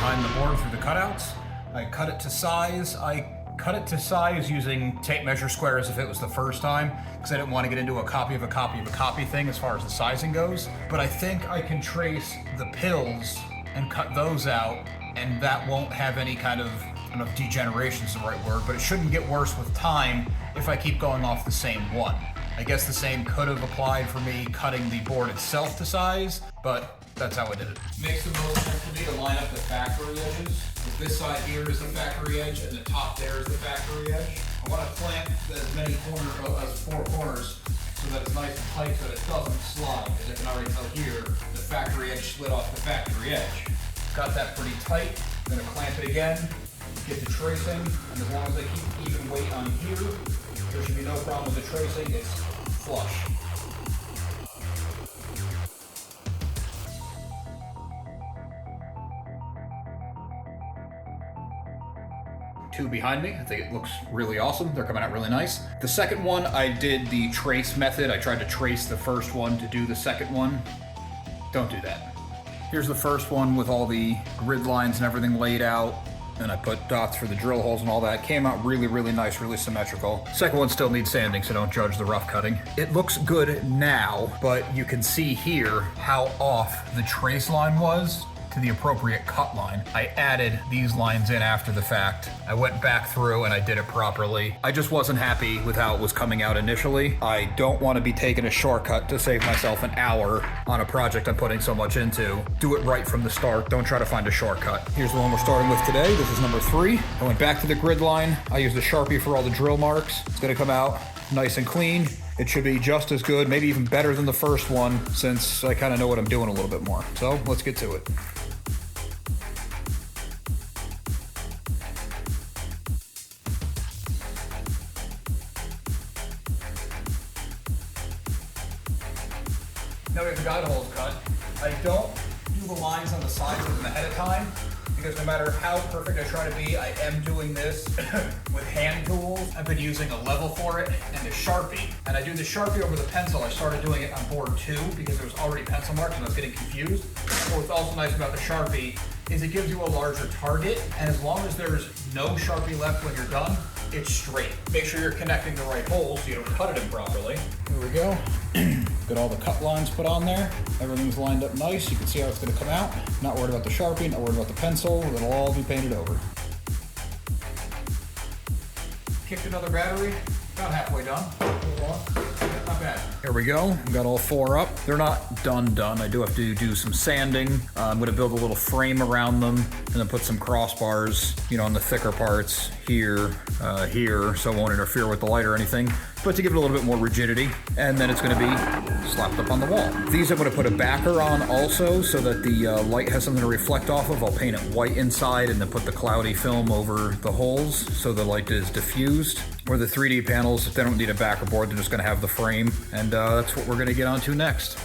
behind the board through the cutouts. I cut it to size. I cut it to size using tape measure squares if it was the first time, because I didn't want to get into a copy of a copy of a copy thing as far as the sizing goes. But I think I can trace the pills and cut those out, and that won't have any kind of, I don't know if degeneration is the right word, but it shouldn't get worse with time if I keep going off the same one. I guess the same could have applied for me cutting the board itself to size, but that's how I did it. Makes the most sense to me to line up the factory edges. If this side here is the factory edge and the top there is the factory edge, I want to clamp as many corners as 4 corners so that it's nice and tight so that it doesn't slide. As I can already tell here, the factory edge slid off the factory edge. Got that pretty tight. I'm going to clamp it again, get the tracing, and as long as I keep even weight on here, there should be no problem with the tracing. It's flush. Two behind me. I think it looks really awesome. They're coming out really nice. The second one, I did the trace method. I tried to trace the first one to do the second one. Don't do that. Here's the first one with all the grid lines and everything laid out. And I put dots for the drill holes and all that. Came out really, really nice, really symmetrical. Second one still needs sanding, so don't judge the rough cutting. It looks good now, but you can see here how off the trace line was to the appropriate cut line. I added these lines in after the fact. I went back through and I did it properly. I just wasn't happy with how it was coming out initially. I don't want to be taking a shortcut to save myself an hour on a project I'm putting so much into. Do it right from the start. Don't try to find a shortcut. Here's the one we're starting with today. This is number 3. I went back to the grid line. I used a Sharpie for all the drill marks. It's gonna come out nice and clean. It should be just as good, maybe even better than the first one, since I kind of know what I'm doing a little bit more. So let's get to it. Now we have the guide holes cut. I don't do the lines on the sides of them ahead of time, because no matter how perfect I try to be, I am doing this with hand tools. I've been using a level for it and a Sharpie. And I do the Sharpie over the pencil. I started doing it on board 2 because there was already pencil marks and I was getting confused. What's also nice about the Sharpie is it gives you a larger target, and as long as there's no Sharpie left when you're done, it's straight. Make sure you're connecting the right holes so you don't cut it improperly. Here we go. Got all the cut lines put on there. Everything's lined up nice. You can see how it's gonna come out. Not worried about the Sharpie, not worried about the pencil. It'll all be painted over. Kicked another battery, about halfway done. Not bad. Here we go, got all 4 up. They're not done. I do have to do some sanding. I'm gonna build a little frame around them and then put some crossbars, on the thicker parts here, so it won't interfere with the light or anything, but to give it a little bit more rigidity. And then it's gonna be slapped up on the wall. These I'm gonna put a backer on also so that the light has something to reflect off of. I'll paint it white inside and then put the cloudy film over the holes so the light is diffused. Or the 3D panels, if they don't need a backer board, they're just gonna have the frame. And that's what we're gonna get onto next.